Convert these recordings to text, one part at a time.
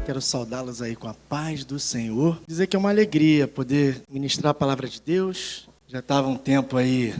Quero saudá-los aí com a paz do Senhor. Dizer que é uma alegria poder ministrar a palavra de Deus. Já estava um tempo aí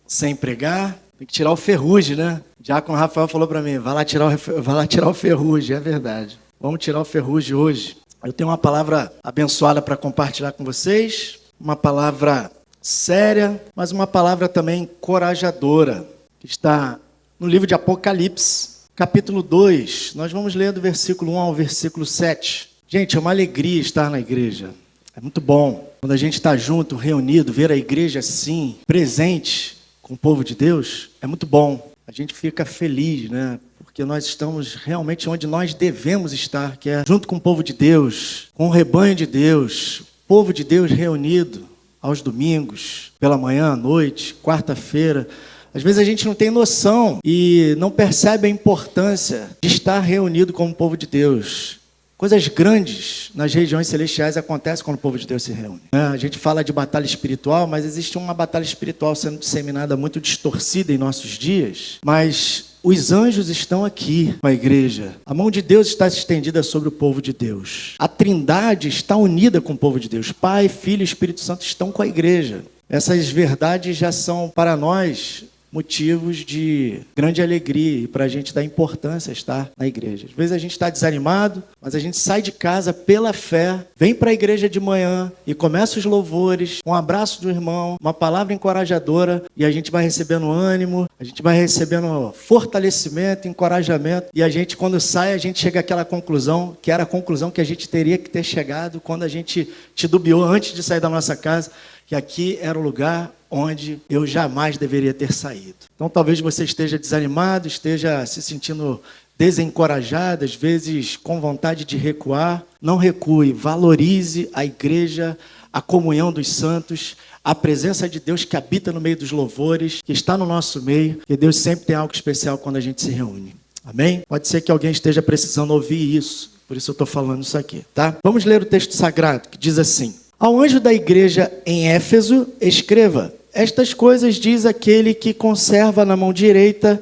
sem pregar. Tem que tirar o ferrugem, né? O diácono Rafael falou para mim, vai lá tirar o ferrugem, é verdade. Vamos tirar o ferrugem hoje. Eu tenho uma palavra abençoada para compartilhar com vocês. Uma palavra séria, mas uma palavra também encorajadora, que está no livro de Apocalipse, capítulo 2. Nós vamos ler do versículo 1 ao versículo 7. Gente, é uma alegria estar na igreja. É muito bom. Quando a gente está junto, reunido, ver a igreja assim, presente com o povo de Deus, é muito bom. A gente fica feliz, né? Porque nós estamos realmente onde nós devemos estar, que é junto com o povo de Deus, com o rebanho de Deus, o povo de Deus reunido aos domingos, pela manhã, à noite, quarta-feira. Às vezes a gente não tem noção e não percebe a importância de estar reunido como povo de Deus. Coisas grandes nas regiões celestiais acontecem quando o povo de Deus se reúne. A gente fala de batalha espiritual, mas existe uma batalha espiritual sendo disseminada muito distorcida em nossos dias. Mas os anjos estão aqui com a igreja. A mão de Deus está estendida sobre o povo de Deus. A Trindade está unida com o povo de Deus. Pai, Filho e Espírito Santo estão com a igreja. Essas verdades já são para nós motivos de grande alegria e para a gente dar importância a estar na igreja. Às vezes a gente está desanimado, mas a gente sai de casa pela fé, vem para a igreja de manhã e começa os louvores, um abraço do irmão, uma palavra encorajadora e a gente vai recebendo ânimo, a gente vai recebendo fortalecimento, encorajamento e a gente, quando sai, a gente chega àquela conclusão, que era a conclusão que a gente teria que ter chegado quando a gente titubeou antes de sair da nossa casa, que aqui era o lugar onde eu jamais deveria ter saído. Então talvez você esteja desanimado, esteja se sentindo desencorajado, às vezes com vontade de recuar. Não recue, valorize a igreja, a comunhão dos santos, a presença de Deus que habita no meio dos louvores, que está no nosso meio, porque Deus sempre tem algo especial quando a gente se reúne. Amém? Pode ser que alguém esteja precisando ouvir isso, por isso eu estou falando isso aqui, tá? Vamos ler o texto sagrado que diz assim: ao anjo da igreja em Éfeso, escreva: estas coisas diz aquele que conserva na mão direita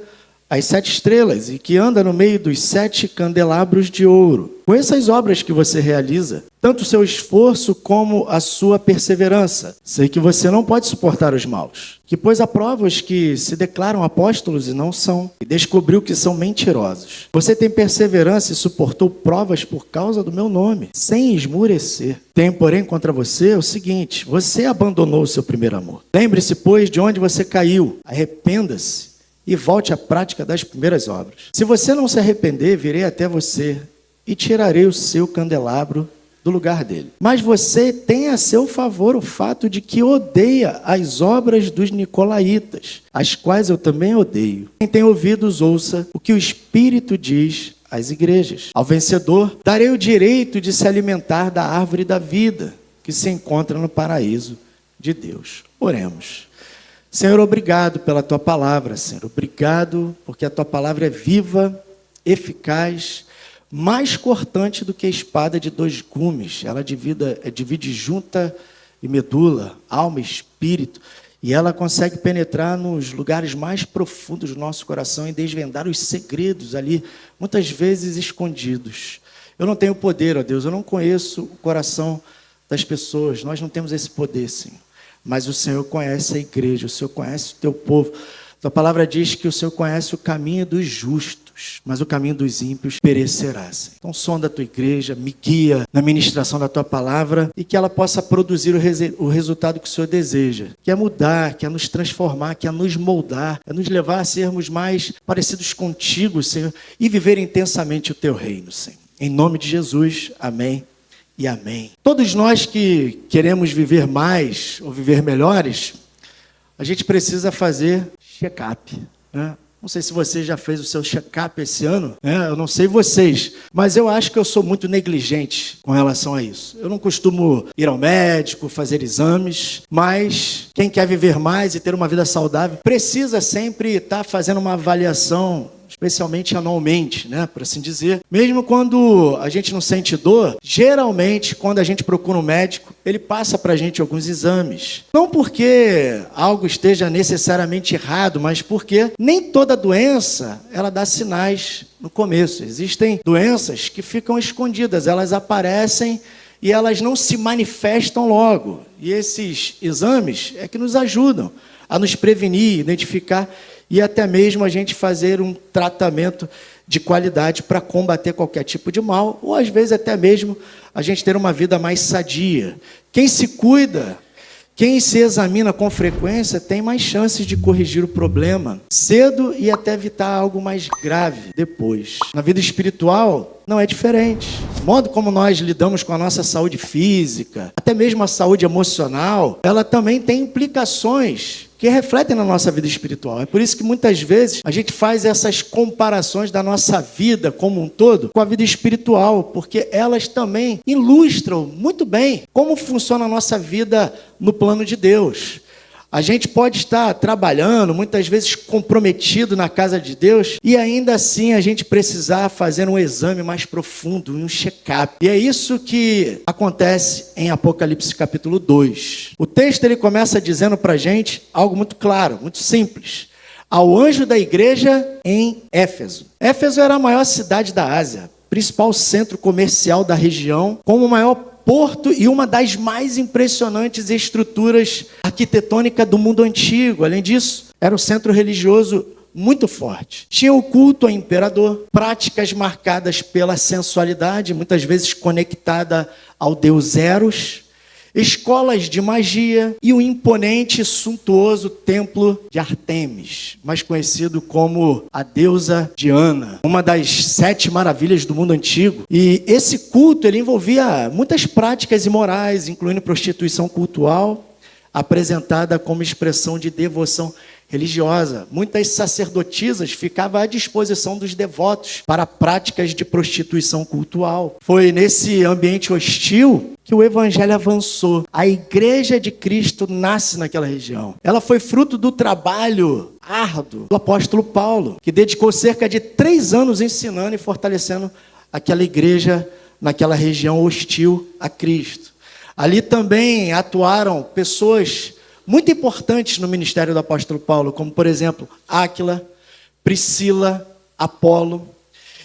as 7 estrelas e que anda no meio dos 7 candelabros de ouro. Conheça as obras que você realiza, tanto o seu esforço como a sua perseverança. Sei que você não pode suportar os maus, que pôs à prova os que se declaram apóstolos e não são, e descobriu que são mentirosos. Você tem perseverança e suportou provas por causa do meu nome, sem esmurecer. Tenho, porém, contra você o seguinte: você abandonou o seu primeiro amor. Lembre-se, pois, de onde você caiu, arrependa-se e volte à prática das primeiras obras. Se você não se arrepender, virei até você e tirarei o seu candelabro do lugar dele. Mas você tem a seu favor o fato de que odeia as obras dos nicolaítas, as quais eu também odeio. Quem tem ouvidos, ouça o que o Espírito diz às igrejas. Ao vencedor, darei o direito de se alimentar da árvore da vida, que se encontra no paraíso de Deus. Oremos. Senhor, obrigado pela Tua palavra, Senhor. Obrigado porque a Tua palavra é viva, eficaz, mais cortante do que a espada de 2 gumes. Ela divide junta e medula, alma e espírito, e ela consegue penetrar nos lugares mais profundos do nosso coração e desvendar os segredos ali, muitas vezes escondidos. Eu não tenho poder, ó Deus, eu não conheço o coração das pessoas, nós não temos esse poder, Senhor. Mas o Senhor conhece a igreja, o Senhor conhece o teu povo. Tua palavra diz que o Senhor conhece o caminho dos justos, mas o caminho dos ímpios perecerá. Senhor. Então sonda a tua igreja, me guia na ministração da tua palavra e que ela possa produzir o resultado que o Senhor deseja, que é mudar, que é nos transformar, que é nos moldar, é nos levar a sermos mais parecidos contigo, Senhor, e viver intensamente o teu reino, Senhor. Em nome de Jesus, amém. E amém. Todos nós que queremos viver mais ou viver melhores, a gente precisa fazer check-up, né? Não sei se você já fez o seu check-up esse ano, né? Eu não sei vocês, mas eu acho que eu sou muito negligente com relação a isso. Eu não costumo ir ao médico, fazer exames, mas quem quer viver mais e ter uma vida saudável precisa sempre estar fazendo uma avaliação especialmente anualmente, né, por assim dizer. Mesmo quando a gente não sente dor, geralmente, quando a gente procura um médico, ele passa para a gente alguns exames. Não porque algo esteja necessariamente errado, mas porque nem toda doença, ela dá sinais no começo. Existem doenças que ficam escondidas, elas aparecem e elas não se manifestam logo. E esses exames é que nos ajudam a nos prevenir, identificar e até mesmo a gente fazer um tratamento de qualidade para combater qualquer tipo de mal, ou às vezes até mesmo a gente ter uma vida mais sadia. Quem se cuida, quem se examina com frequência, tem mais chances de corrigir o problema cedo e até evitar algo mais grave depois. Na vida espiritual, não é diferente. O modo como nós lidamos com a nossa saúde física, até mesmo a saúde emocional, ela também tem implicações que refletem na nossa vida espiritual. É por isso que muitas vezes a gente faz essas comparações da nossa vida como um todo com a vida espiritual, porque elas também ilustram muito bem como funciona a nossa vida no plano de Deus. A gente pode estar trabalhando, muitas vezes comprometido na casa de Deus, e ainda assim a gente precisar fazer um exame mais profundo, um check-up. E é isso que acontece em Apocalipse capítulo 2. O texto ele começa dizendo para a gente algo muito claro, muito simples. Ao anjo da igreja em Éfeso. Éfeso era a maior cidade da Ásia, principal centro comercial da região, como o maior porto e uma das mais impressionantes estruturas arquitetônicas do mundo antigo. Além disso, era um centro religioso muito forte. Tinha o culto ao imperador, práticas marcadas pela sensualidade, muitas vezes conectada ao deus Eros, escolas de magia e o imponente e suntuoso templo de Ártemis, mais conhecido como a deusa Diana, uma das 7 maravilhas do mundo antigo. E esse culto ele envolvia muitas práticas imorais, incluindo prostituição cultural, apresentada como expressão de devoção religiosa. Muitas sacerdotisas ficavam à disposição dos devotos para práticas de prostituição cultural. Foi nesse ambiente hostil que o evangelho avançou. A igreja de Cristo nasce naquela região. Ela foi fruto do trabalho árduo do apóstolo Paulo, que dedicou cerca de 3 anos ensinando e fortalecendo aquela igreja naquela região hostil a Cristo. Ali também atuaram pessoas muito importantes no ministério do apóstolo Paulo, como, por exemplo, Áquila, Priscila, Apolo.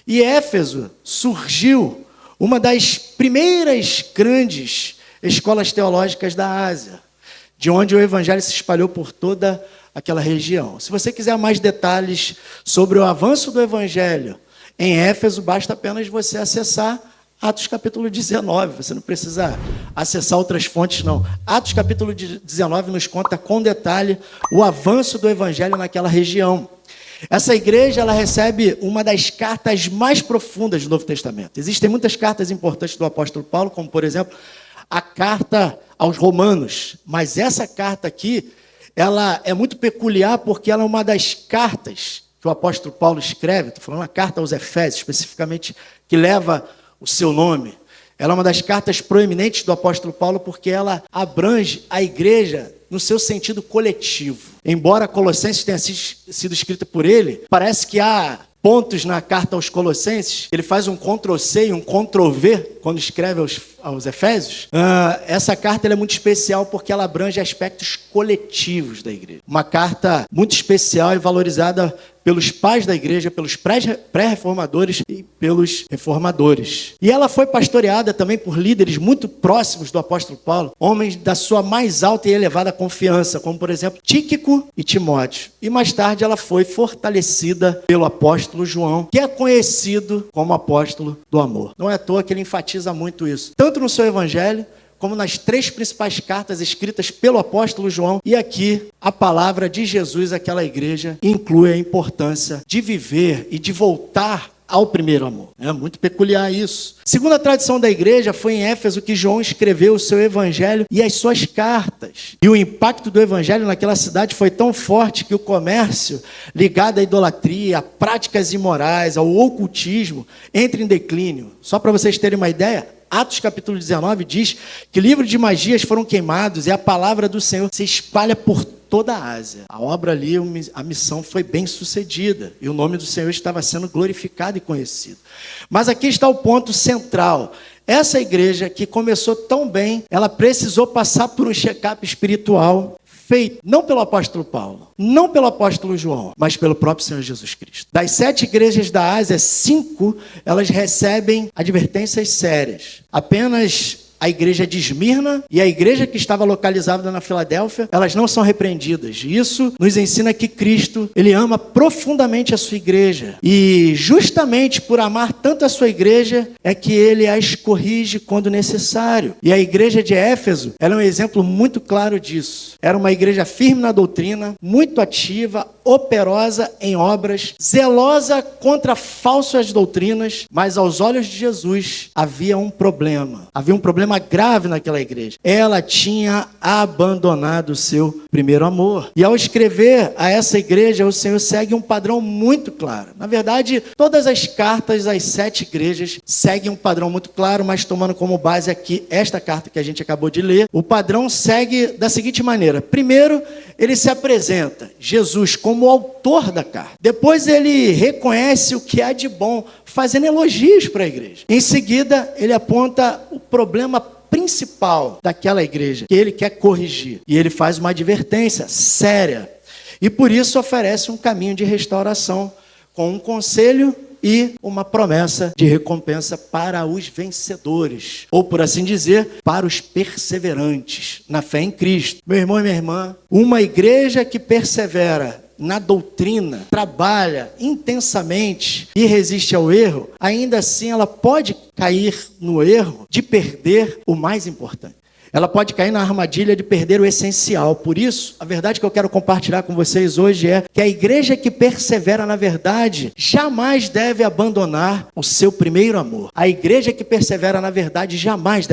E Éfeso surgiu uma das primeiras grandes escolas teológicas da Ásia, de onde o evangelho se espalhou por toda aquela região. Se você quiser mais detalhes sobre o avanço do evangelho em Éfeso, basta apenas você acessar Atos capítulo 19, você não precisa acessar outras fontes, não. Atos capítulo 19 nos conta com detalhe o avanço do evangelho naquela região. Essa igreja ela recebe uma das cartas mais profundas do Novo Testamento. Existem muitas cartas importantes do apóstolo Paulo, como, por exemplo, a carta aos Romanos. Mas essa carta aqui, ela é muito peculiar porque ela é uma das cartas que o apóstolo Paulo escreve. Estou falando a carta aos Efésios, especificamente, que leva o seu nome. Ela é uma das cartas proeminentes do apóstolo Paulo porque ela abrange a igreja no seu sentido coletivo. Embora Colossenses tenha sido escrita por ele, parece que há pontos na carta aos Colossenses, ele faz um Ctrl+C e um Ctrl+V quando escreve aos Efésios. Essa carta ela é muito especial porque ela abrange aspectos coletivos da igreja. Uma carta muito especial e valorizada pelos pais da igreja, pelos pré-reformadores e pelos reformadores. E ela foi pastoreada também por líderes muito próximos do apóstolo Paulo, homens da sua mais alta e elevada confiança, como por exemplo Tíquico e Timóteo. E mais tarde ela foi fortalecida pelo apóstolo João, que é conhecido como apóstolo do amor. Não é à toa que ele enfatiza muito isso, tanto no seu evangelho, como nas 3 principais cartas escritas pelo apóstolo João. E aqui a palavra de Jesus àquela igreja inclui a importância de viver e de voltar ao primeiro amor. É muito peculiar isso. Segundo a tradição da igreja, foi em Éfeso que João escreveu o seu evangelho e as suas cartas. E o impacto do evangelho naquela cidade foi tão forte que o comércio ligado à idolatria, a práticas imorais, ao ocultismo, entra em declínio. Só para vocês terem uma ideia, Atos capítulo 19 diz que livros de magias foram queimados e a palavra do Senhor se espalha por toda a Ásia. A obra ali, a missão foi bem sucedida e o nome do Senhor estava sendo glorificado e conhecido. Mas aqui está o ponto central. Essa igreja que começou tão bem, ela precisou passar por um check-up espiritual feito não pelo apóstolo Paulo, não pelo apóstolo João, mas pelo próprio Senhor Jesus Cristo. Das 7 igrejas da Ásia, 5, elas recebem advertências sérias. Apenas a igreja de Esmirna e a igreja que estava localizada na Filadélfia, elas não são repreendidas. Isso nos ensina que Cristo, ele ama profundamente a sua igreja. E justamente por amar tanto a sua igreja, é que ele as corrige quando necessário. E a igreja de Éfeso, ela é um exemplo muito claro disso. Era uma igreja firme na doutrina, muito ativa, operosa em obras, zelosa contra falsas doutrinas, mas aos olhos de Jesus havia um problema. Havia um problema grave naquela igreja. Ela tinha abandonado o seu primeiro amor. E ao escrever a essa igreja, o Senhor segue um padrão muito claro. Na verdade, todas as cartas às 7 igrejas seguem um padrão muito claro, mas tomando como base aqui esta carta que a gente acabou de ler, o padrão segue da seguinte maneira. Primeiro, ele se apresenta, Jesus, como o autor da carta. Depois ele reconhece o que há de bom, fazendo elogios para a igreja. Em seguida, ele aponta o problema principal daquela igreja, que ele quer corrigir. E ele faz uma advertência séria. E por isso oferece um caminho de restauração, com um conselho e uma promessa de recompensa para os vencedores, ou por assim dizer, para os perseverantes na fé em Cristo. Meu irmão e minha irmã, uma igreja que persevera na doutrina, trabalha intensamente e resiste ao erro, ainda assim ela pode cair no erro de perder o mais importante. Ela pode cair na armadilha de perder o essencial. Por isso, a verdade que eu quero compartilhar com vocês hoje é que a igreja que persevera na verdade jamais deve abandonar o seu primeiro amor. A igreja que persevera na verdade jamais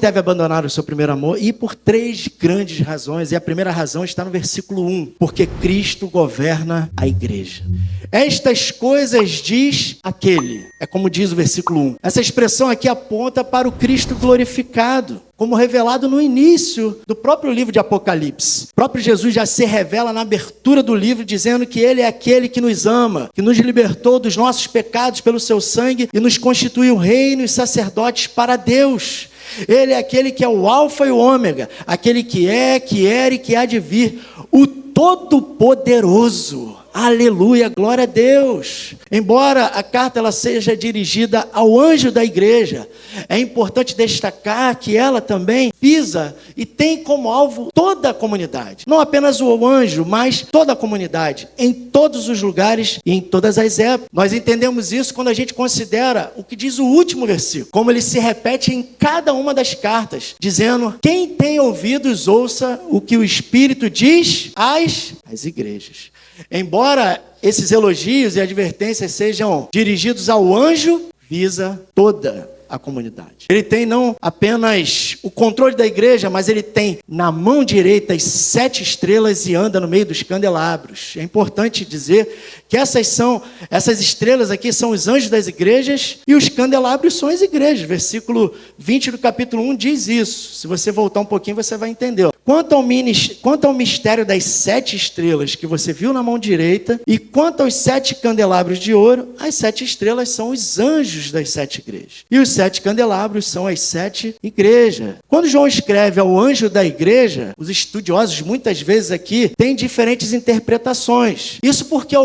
deve abandonar o seu primeiro amor, e por 3 grandes razões. E a primeira razão está no versículo 1, porque Cristo governa a igreja. Estas coisas diz aquele. É como diz o versículo 1. Essa expressão aqui aponta para o Cristo glorificado, como revelado no início do próprio livro de Apocalipse. O próprio Jesus já se revela na abertura do livro, dizendo que ele é aquele que nos ama, que nos libertou dos nossos pecados pelo seu sangue e nos constituiu reino e sacerdotes para Deus. Ele é aquele que é o alfa e o ômega, aquele que é, que era e que há de vir, o Todo-Poderoso. Aleluia, glória a Deus. Embora a carta ela seja dirigida ao anjo da igreja, é importante destacar que ela também visa e tem como alvo toda a comunidade. Não apenas o anjo, mas toda a comunidade, em todos os lugares e em todas as épocas. Nós entendemos isso quando a gente considera o que diz o último versículo, como ele se repete em cada uma das cartas, dizendo: quem tem ouvidos, ouça o que o Espírito diz às igrejas. Embora esses elogios e advertências sejam dirigidos ao anjo, visa toda a comunidade. Ele tem não apenas o controle da igreja, mas ele tem na mão direita as 7 estrelas e anda no meio dos candelabros. É importante dizer que essas estrelas aqui são os anjos das igrejas e os candelabros são as igrejas. Versículo 20 do capítulo 1 diz isso. Se você voltar um pouquinho, você vai entender. Quanto ao mistério das 7 estrelas que você viu na mão direita, e quanto aos 7 candelabros de ouro, as 7 estrelas são os anjos das 7 igrejas. E os 7 candelabros são as 7 igrejas. Quando João escreve ao anjo da igreja, os estudiosos muitas vezes aqui têm diferentes interpretações. Isso porque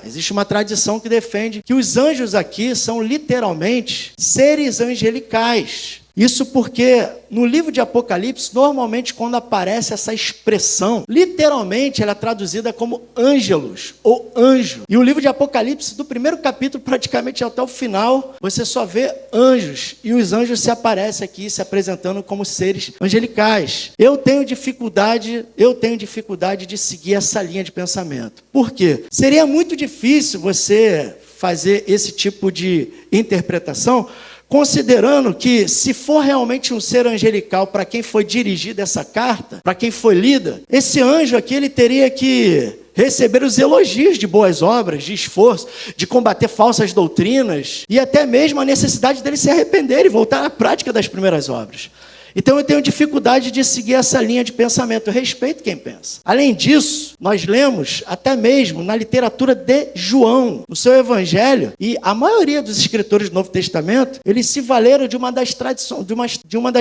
existe uma tradição que defende que os anjos aqui são literalmente seres angelicais. Isso porque no livro de Apocalipse, normalmente quando aparece essa expressão, literalmente ela é traduzida como ângelos ou anjo. E o livro de Apocalipse, do primeiro capítulo praticamente até o final, você só vê anjos. E os anjos se aparecem aqui se apresentando como seres angelicais. Eu tenho dificuldade de seguir essa linha de pensamento. Por quê? Seria muito difícil você fazer esse tipo de interpretação, considerando que, se for realmente um ser angelical para quem foi dirigida essa carta, para quem foi lida, esse anjo aqui ele teria que receberam os elogios de boas obras, de esforço, de combater falsas doutrinas e até mesmo a necessidade deles se arrependerem e voltar à prática das primeiras obras. Então eu tenho dificuldade de seguir essa linha de pensamento. Eu respeito quem pensa. Além disso, nós lemos até mesmo na literatura de João, no seu evangelho, e a maioria dos escritores do Novo Testamento, eles se valeram de uma das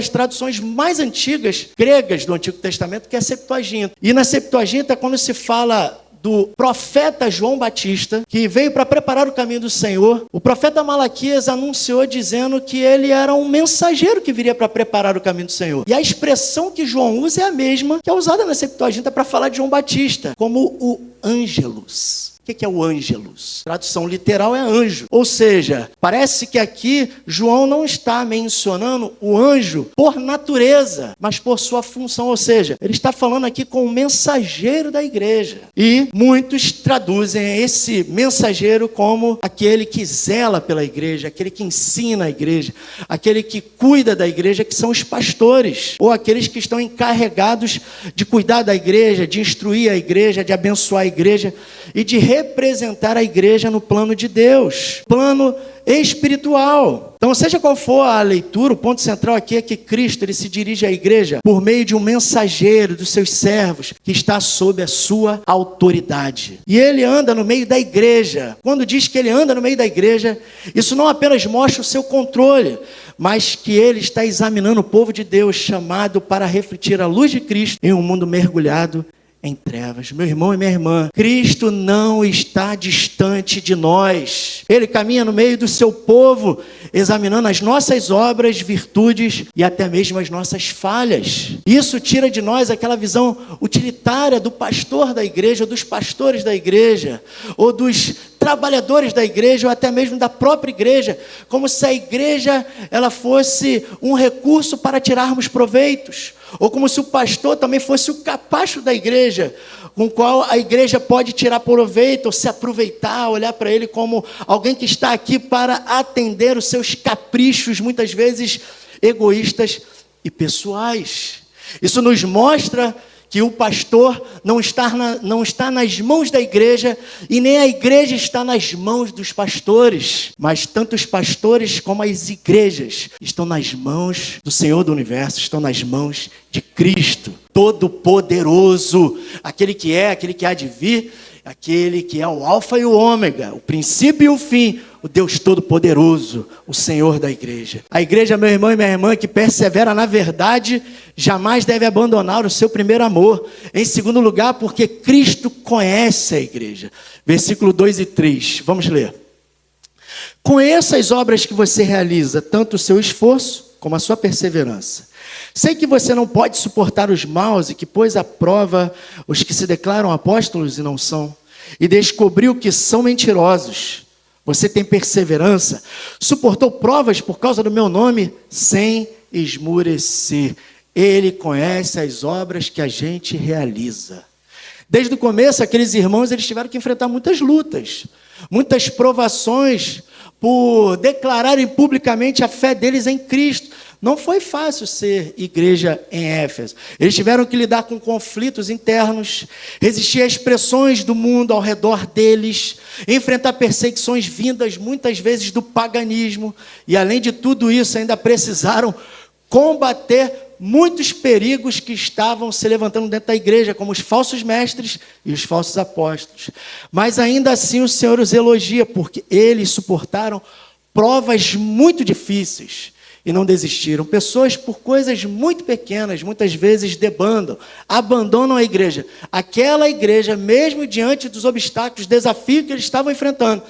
traduções mais antigas gregas do Antigo Testamento, que é a Septuaginta. E na Septuaginta, quando se fala do profeta João Batista, que veio para preparar o caminho do Senhor, o profeta Malaquias anunciou dizendo que ele era um mensageiro que viria para preparar o caminho do Senhor. E a expressão que João usa é a mesma que é usada na Septuaginta para falar de João Batista, como o Ângelus. O que é o Ângelus? Tradução literal é anjo. Ou seja, parece que aqui João não está mencionando o anjo por natureza, mas por sua função. Ou seja, ele está falando aqui com o mensageiro da igreja. E muitos traduzem esse mensageiro como aquele que zela pela igreja, aquele que ensina a igreja, aquele que cuida da igreja, que são os pastores, ou aqueles que estão encarregados de cuidar da igreja, de instruir a igreja, de abençoar a igreja e de representar a igreja no plano de Deus, plano espiritual. Então, seja qual for a leitura, o ponto central aqui é que Cristo ele se dirige à igreja por meio de um mensageiro dos seus servos que está sob a sua autoridade. E ele anda no meio da igreja. Quando diz que ele anda no meio da igreja, isso não apenas mostra o seu controle, mas que ele está examinando o povo de Deus, chamado para refletir a luz de Cristo em um mundo mergulhado em trevas. Meu irmão e minha irmã, Cristo não está distante de nós. Ele caminha no meio do seu povo, examinando as nossas obras, virtudes e até mesmo as nossas falhas. Isso tira de nós aquela visão utilitária do pastor da igreja, ou dos pastores da igreja, ou dos trabalhadores da igreja, ou até mesmo da própria igreja, como se a igreja ela fosse um recurso para tirarmos proveitos, ou como se o pastor também fosse o capacho da igreja, com o qual a igreja pode tirar proveito, ou se aproveitar, olhar para ele como alguém que está aqui para atender os seus caprichos, muitas vezes egoístas e pessoais. Isso nos mostra que o pastor não está nas mãos da igreja e nem a igreja está nas mãos dos pastores, mas tanto os pastores como as igrejas estão nas mãos do Senhor do Universo, estão nas mãos de Cristo, Todo-Poderoso, aquele que há de vir, aquele que é o Alfa e o Ômega, o princípio e o fim, o Deus Todo-Poderoso, o Senhor da igreja. A igreja, meu irmão e minha irmã, que persevera na verdade, jamais deve abandonar o seu primeiro amor. Em segundo lugar, porque Cristo conhece a igreja. Versículo 2 e 3, vamos ler. Conheça as obras que você realiza, tanto o seu esforço como a sua perseverança. Sei que você não pode suportar os maus e que pôs à prova os que se declaram apóstolos e não são, e descobriu que são mentirosos. Você tem perseverança, suportou provas por causa do meu nome, sem esmurecer. Ele conhece as obras que a gente realiza. Desde o começo, aqueles irmãos eles tiveram que enfrentar muitas lutas, muitas provações por declararem publicamente a fé deles em Cristo. Não foi fácil ser igreja em Éfeso. Eles tiveram que lidar com conflitos internos, resistir às pressões do mundo ao redor deles, enfrentar perseguições vindas muitas vezes do paganismo. E além de tudo isso, ainda precisaram combater muitos perigos que estavam se levantando dentro da igreja, como os falsos mestres e os falsos apóstolos. Mas ainda assim o Senhor os elogia, porque eles suportaram provas muito difíceis e não desistiram. Pessoas por coisas muito pequenas, muitas vezes debandam, abandonam a igreja. Aquela igreja, mesmo diante dos obstáculos, desafios que eles estavam enfrentando,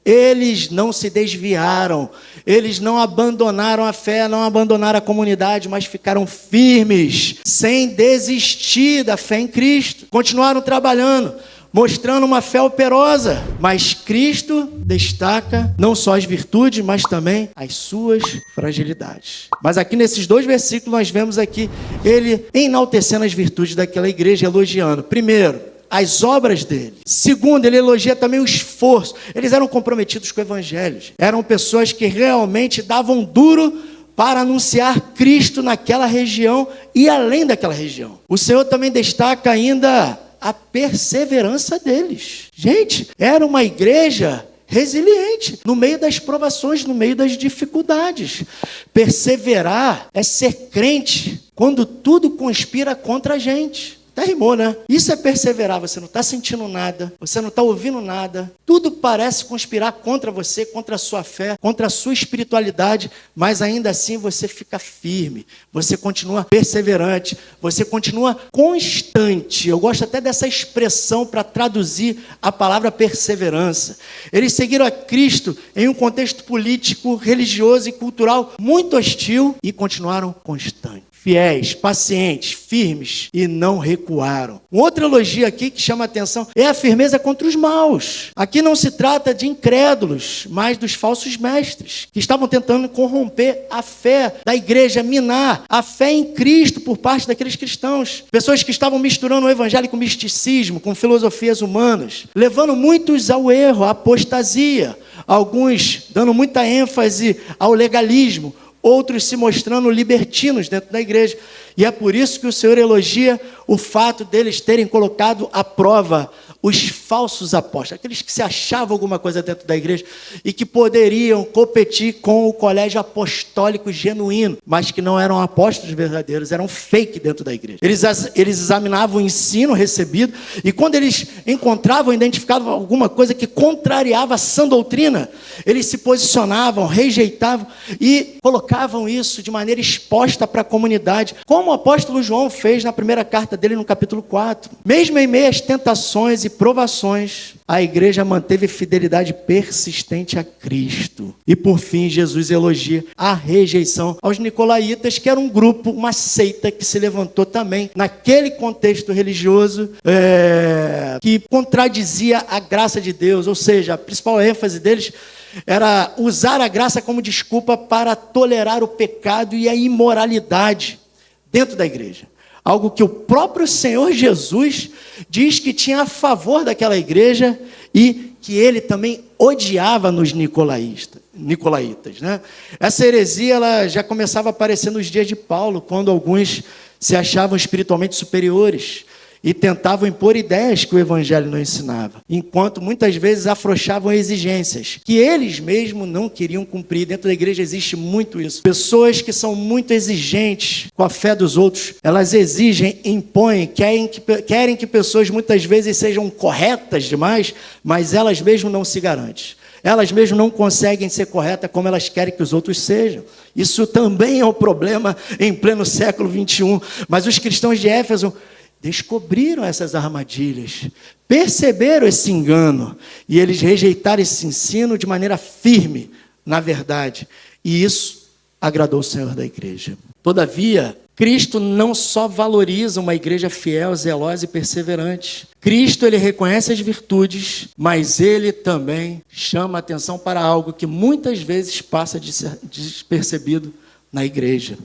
eles não se desviaram, eles não abandonaram a fé, não abandonaram a comunidade, mas ficaram firmes, sem desistir da fé em Cristo. Continuaram trabalhando, mostrando uma fé operosa, mas Cristo destaca não só as virtudes, mas também as suas fragilidades. Mas aqui nesses 2 versículos nós vemos aqui ele enaltecendo as virtudes daquela igreja, elogiando. Primeiro, as obras dele. Segundo, ele elogia também o esforço. Eles eram comprometidos com o evangelho. Eram pessoas que realmente davam duro para anunciar Cristo naquela região e além daquela região. O Senhor também destaca ainda a perseverança deles. Gente, era uma igreja resiliente, no meio das provações, no meio das dificuldades. Perseverar é ser crente quando tudo conspira contra a gente. Até rimou, né? Isso é perseverar. Você não está sentindo nada, você não está ouvindo nada. Tudo parece conspirar contra você, contra a sua fé, contra a sua espiritualidade, mas ainda assim você fica firme, você continua perseverante, você continua constante. Eu gosto até dessa expressão para traduzir a palavra perseverança. Eles seguiram a Cristo em um contexto político, religioso e cultural muito hostil e continuaram constantes. Fiéis, pacientes, firmes e não recuaram. Um outro elogio aqui que chama a atenção é a firmeza contra os maus. Aqui não se trata de incrédulos, mas dos falsos mestres, que estavam tentando corromper a fé da igreja, minar a fé em Cristo por parte daqueles cristãos. Pessoas que estavam misturando o evangelho com misticismo, com filosofias humanas, levando muitos ao erro, à apostasia, alguns dando muita ênfase ao legalismo, outros se mostrando libertinos dentro da igreja. E é por isso que o Senhor elogia o fato deles terem colocado à prova os falsos apóstolos, aqueles que se achavam alguma coisa dentro da igreja e que poderiam competir com o colégio apostólico genuíno, mas que não eram apóstolos verdadeiros, eram fake dentro da igreja. Eles examinavam o ensino recebido e quando eles encontravam, identificavam alguma coisa que contrariava a sã doutrina, eles se posicionavam, rejeitavam e colocavam isso de maneira exposta para a comunidade, como o apóstolo João fez na primeira carta dele no capítulo 4. Mesmo em meio às tentações e provações, a igreja manteve fidelidade persistente a Cristo. E por fim, Jesus elogia a rejeição aos nicolaítas, que era um grupo, uma seita que se levantou também naquele contexto religioso que contradizia a graça de Deus, ou seja, a principal ênfase deles era usar a graça como desculpa para tolerar o pecado e a imoralidade dentro da igreja. Algo que o próprio Senhor Jesus diz que tinha a favor daquela igreja e que ele também odiava nos nicolaítas, né? Essa heresia ela já começava a aparecer nos dias de Paulo, quando alguns se achavam espiritualmente superiores e tentavam impor ideias que o evangelho não ensinava, enquanto muitas vezes afrouxavam exigências que eles mesmos não queriam cumprir. Dentro da igreja existe muito isso. Pessoas que são muito exigentes com a fé dos outros, elas exigem, impõem, querem que pessoas muitas vezes sejam corretas demais, mas elas mesmas não se garantem. Elas mesmas não conseguem ser corretas como elas querem que os outros sejam. Isso também é um problema em pleno século 21. Mas os cristãos de Éfeso descobriram essas armadilhas, perceberam esse engano e eles rejeitaram esse ensino de maneira firme, na verdade. E isso agradou o Senhor da igreja. Todavia, Cristo não só valoriza uma igreja fiel, zelosa e perseverante. Cristo, ele reconhece as virtudes, mas ele também chama a atenção para algo que muitas vezes passa despercebido na igreja.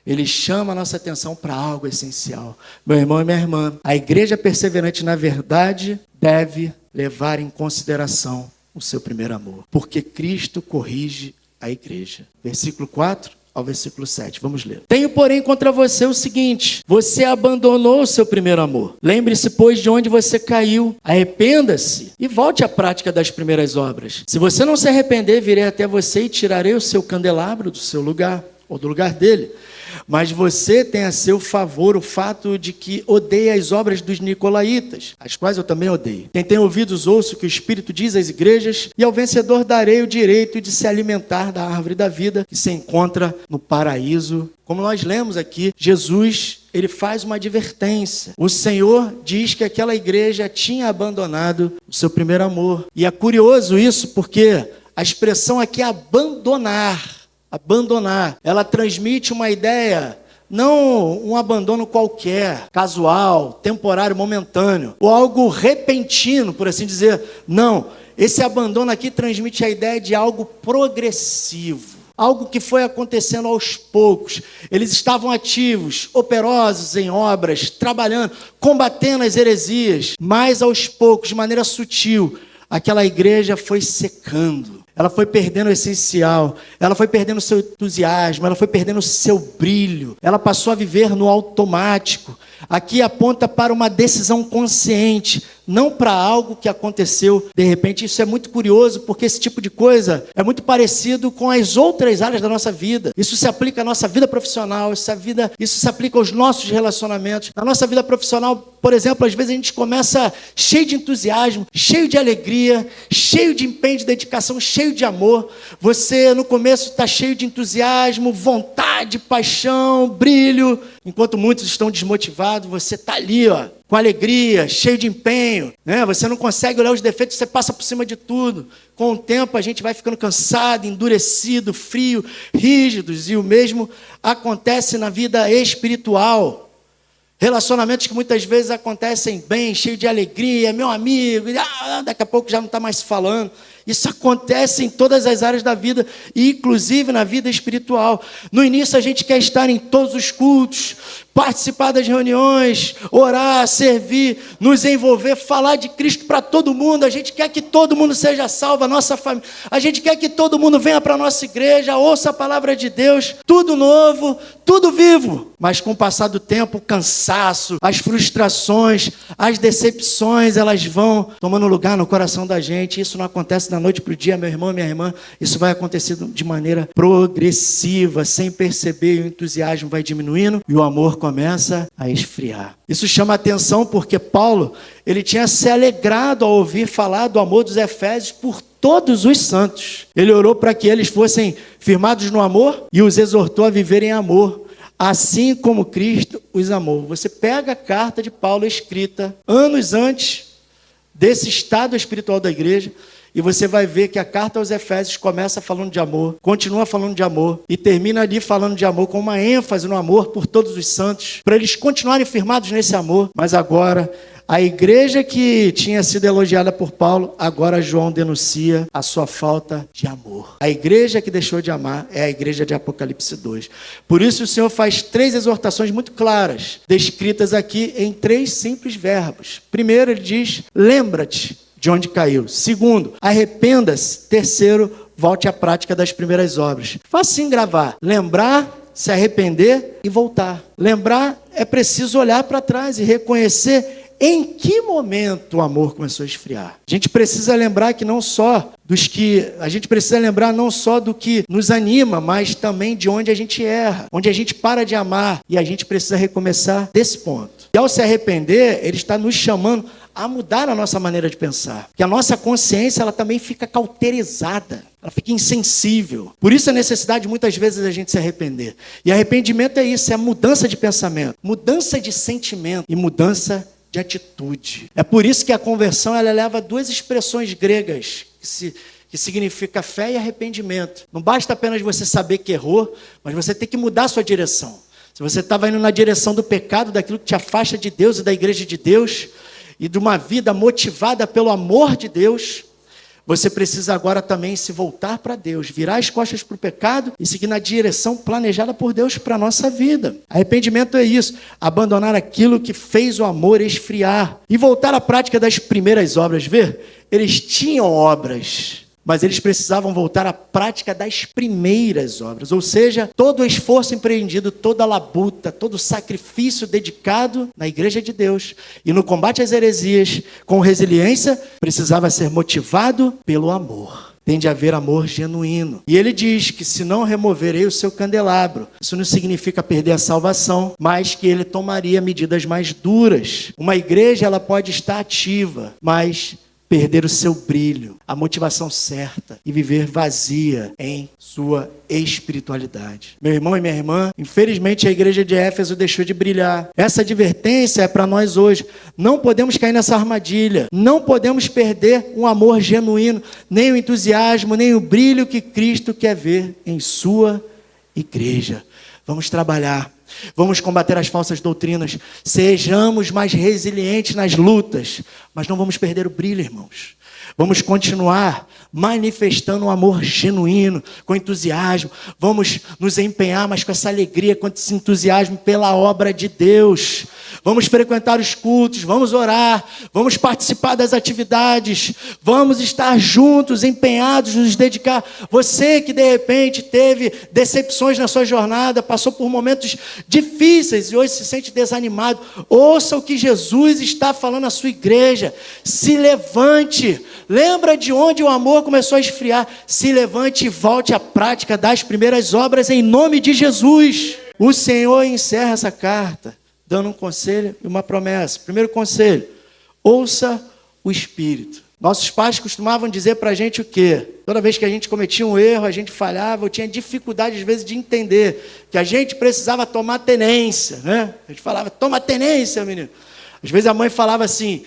Ele chama a nossa atenção para algo essencial. Meu irmão e minha irmã, a igreja perseverante, na verdade, deve levar em consideração o seu primeiro amor, porque Cristo corrige a igreja. Versículo 4 ao versículo 7, vamos ler. Tenho, porém, contra você o seguinte: você abandonou o seu primeiro amor. Lembre-se, pois, de onde você caiu. Arrependa-se e volte à prática das primeiras obras. Se você não se arrepender, virei até você e tirarei o seu candelabro do seu lugar, ou do lugar dele. Mas você tem a seu favor o fato de que odeia as obras dos nicolaítas, as quais eu também odeio. Quem tem ouvidos, ouça o que o Espírito diz às igrejas, e ao vencedor darei o direito de se alimentar da árvore da vida, que se encontra no paraíso. Como nós lemos aqui, Jesus, ele faz uma advertência. O Senhor diz que aquela igreja tinha abandonado o seu primeiro amor. E é curioso isso, porque a expressão aqui é abandonar, ela transmite uma ideia, não um abandono qualquer, casual, temporário, momentâneo, ou algo repentino, por assim dizer. Não, esse abandono aqui transmite a ideia de algo progressivo, algo que foi acontecendo aos poucos. Eles estavam ativos, operosos em obras, trabalhando, combatendo as heresias, mas aos poucos, de maneira sutil, aquela igreja foi secando. ela foi perdendo o essencial, ela foi perdendo o seu entusiasmo, ela foi perdendo o seu brilho, ela passou a viver no automático. Aqui aponta para uma decisão consciente, não para algo que aconteceu de repente. Isso é muito curioso, porque esse tipo de coisa é muito parecido com as outras áreas da nossa vida. Isso se aplica à nossa vida profissional, isso se aplica aos nossos relacionamentos. Na nossa vida profissional, por exemplo, às vezes a gente começa cheio de entusiasmo, cheio de alegria, cheio de empenho, de dedicação, cheio de amor. Você no começo está cheio de entusiasmo, vontade, paixão, brilho. Enquanto muitos estão desmotivados, você está ali, com alegria, cheio de empenho, né? Você não consegue olhar os defeitos, você passa por cima de tudo. Com o tempo a gente vai ficando cansado, endurecido, frio, rígidos, e o mesmo acontece na vida espiritual. Relacionamentos que muitas vezes acontecem bem, cheio de alegria, meu amigo, daqui a pouco já não está mais se falando. Isso acontece em todas as áreas da vida, inclusive na vida espiritual. No início a gente quer estar em todos os cultos, participar das reuniões, orar, servir, nos envolver, falar de Cristo para todo mundo. A gente quer que todo mundo seja salvo, a nossa família. A gente quer que todo mundo venha para a nossa igreja, ouça a palavra de Deus, tudo novo, tudo vivo. Mas com o passar do tempo, o cansaço, as frustrações, as decepções, elas vão tomando lugar no coração da gente. Isso não acontece da noite para o dia, meu irmão, minha irmã. Isso vai acontecer de maneira progressiva, sem perceber. O entusiasmo vai diminuindo e o amor começa a esfriar. Isso chama atenção porque Paulo, ele tinha se alegrado ao ouvir falar do amor dos Efésios por todos os santos. Ele orou para que eles fossem firmados no amor e os exortou a viver em amor, assim como Cristo os amou. Você pega a carta de Paulo escrita anos antes desse estado espiritual da igreja, e você vai ver que a carta aos Efésios começa falando de amor, continua falando de amor, e termina ali falando de amor, com uma ênfase no amor por todos os santos, para eles continuarem firmados nesse amor. Mas agora, a igreja que tinha sido elogiada por Paulo, agora João denuncia a sua falta de amor. A igreja que deixou de amar é a igreja de Apocalipse 2. Por isso o Senhor faz 3 exortações muito claras, descritas aqui em 3 simples verbos. Primeiro, ele diz: lembra-te de onde caiu. Segundo, arrependa-se. Terceiro, volte à prática das primeiras obras. Facinho gravar. Lembrar, se arrepender e voltar. Lembrar, é preciso olhar para trás e reconhecer em que momento o amor começou a esfriar. A gente precisa lembrar que não só do que nos anima, mas também de onde a gente erra, onde a gente para de amar, e a gente precisa recomeçar desse ponto. E ao se arrepender, ele está nos chamando a mudar a nossa maneira de pensar. Porque a nossa consciência, ela também fica cauterizada, ela fica insensível. Por isso a necessidade muitas vezes da gente se arrepender. E arrependimento é isso, é mudança de pensamento, mudança de sentimento e mudança de atitude. É por isso que a conversão, ela leva 2 expressões gregas que significa fé e arrependimento. Não basta apenas você saber que errou, mas você tem que mudar a sua direção. Se você estava indo na direção do pecado, daquilo que te afasta de Deus e da igreja de Deus, e de uma vida motivada pelo amor de Deus, você precisa agora também se voltar para Deus, virar as costas para o pecado e seguir na direção planejada por Deus para a nossa vida. Arrependimento é isso, abandonar aquilo que fez o amor esfriar e voltar à prática das primeiras obras. Eles tinham obras, mas eles precisavam voltar à prática das primeiras obras, ou seja, todo o esforço empreendido, toda a labuta, todo o sacrifício dedicado na igreja de Deus e no combate às heresias, com resiliência, precisava ser motivado pelo amor. Tem de haver amor genuíno. E ele diz que se não removerei o seu candelabro, isso não significa perder a salvação, mas que ele tomaria medidas mais duras. Uma igreja, ela pode estar ativa, mas perder o seu brilho, a motivação certa e viver vazia em sua espiritualidade. Meu irmão e minha irmã, infelizmente a igreja de Éfeso deixou de brilhar. Essa advertência é para nós hoje. Não podemos cair nessa armadilha. Não podemos perder um amor genuíno, nem o entusiasmo, nem o brilho que Cristo quer ver em sua igreja. Vamos trabalhar. Vamos combater as falsas doutrinas. Sejamos mais resilientes nas lutas, mas não vamos perder o brilho, irmãos. Vamos continuar manifestando um amor genuíno, com entusiasmo. Vamos nos empenhar, mas com essa alegria, com esse entusiasmo pela obra de Deus. Vamos frequentar os cultos, vamos orar, vamos participar das atividades, vamos estar juntos, empenhados, nos dedicar. Você que de repente teve decepções na sua jornada, passou por momentos difíceis e hoje se sente desanimado, ouça o que Jesus está falando à sua igreja. Se levante, lembra de onde o amor começou a esfriar. Se levante e volte à prática das primeiras obras em nome de Jesus. O Senhor encerra essa carta dando um conselho e uma promessa. Primeiro conselho, ouça o Espírito. Nossos pais costumavam dizer para a gente o quê? Toda vez que a gente cometia um erro, a gente falhava, eu tinha dificuldade às vezes de entender que a gente precisava tomar tenência, né? A gente falava, toma tenência, menino. Às vezes a mãe falava assim,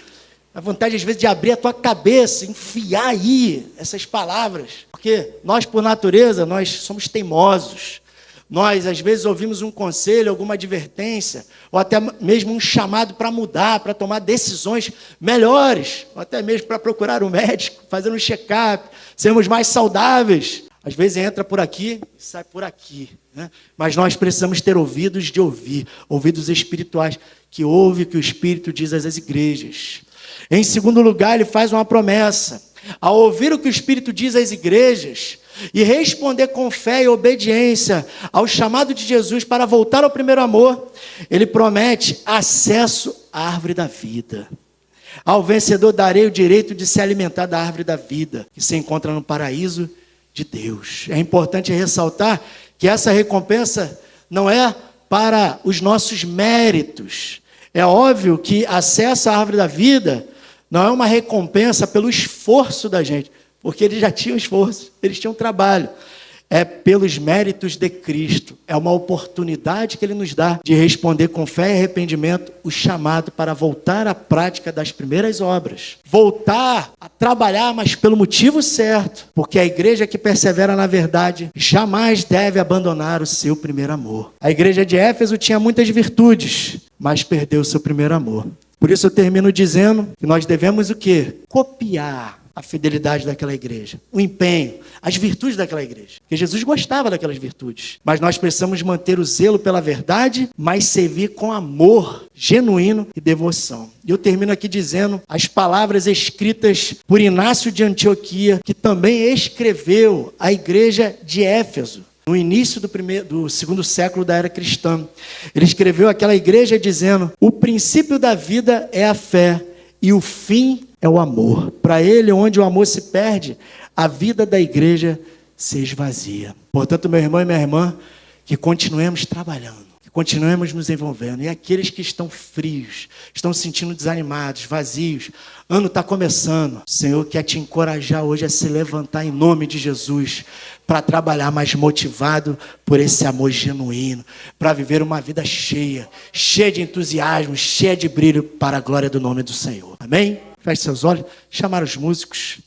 a vontade às vezes de abrir a tua cabeça, enfiar aí essas palavras. Porque nós, por natureza, nós somos teimosos. Nós, às vezes, ouvimos um conselho, alguma advertência, ou até mesmo um chamado para mudar, para tomar decisões melhores, ou até mesmo para procurar um médico, fazer um check-up, sermos mais saudáveis. Às vezes entra por aqui e sai por aqui, né? Mas nós precisamos ter ouvidos de ouvir, ouvidos espirituais, que ouve o que o Espírito diz às igrejas. Em segundo lugar, ele faz uma promessa. Ao ouvir o que o Espírito diz às igrejas, e responder com fé e obediência ao chamado de Jesus para voltar ao primeiro amor, ele promete acesso à árvore da vida. Ao vencedor darei o direito de se alimentar da árvore da vida, que se encontra no paraíso de Deus. É importante ressaltar que essa recompensa não é para os nossos méritos. É óbvio que acesso à árvore da vida não é uma recompensa pelo esforço da gente, porque eles já tinham esforço, eles tinham trabalho. É pelos méritos de Cristo. É uma oportunidade que Ele nos dá de responder com fé e arrependimento o chamado para voltar à prática das primeiras obras. Voltar a trabalhar, mas pelo motivo certo. Porque a igreja que persevera na verdade jamais deve abandonar o seu primeiro amor. A igreja de Éfeso tinha muitas virtudes, mas perdeu o seu primeiro amor. Por isso eu termino dizendo que nós devemos o quê? Copiar a fidelidade daquela igreja, o empenho, as virtudes daquela igreja. Porque Jesus gostava daquelas virtudes. Mas nós precisamos manter o zelo pela verdade, mas servir com amor genuíno e devoção. E eu termino aqui dizendo as palavras escritas por Inácio de Antioquia, que também escreveu a igreja de Éfeso, no início do segundo século da era cristã. Ele escreveu aquela igreja dizendo: o princípio da vida é a fé e o fim é o amor. Para ele, onde o amor se perde, a vida da igreja se esvazia. Portanto, meu irmão e minha irmã, que continuemos trabalhando, que continuemos nos envolvendo. E aqueles que estão frios, estão se sentindo desanimados, vazios, ano está começando. O Senhor quer te encorajar hoje a se levantar em nome de Jesus, para trabalhar mais motivado por esse amor genuíno, para viver uma vida cheia de entusiasmo, cheia de brilho para a glória do nome do Senhor. Amém? Feche seus olhos, chamar os músicos.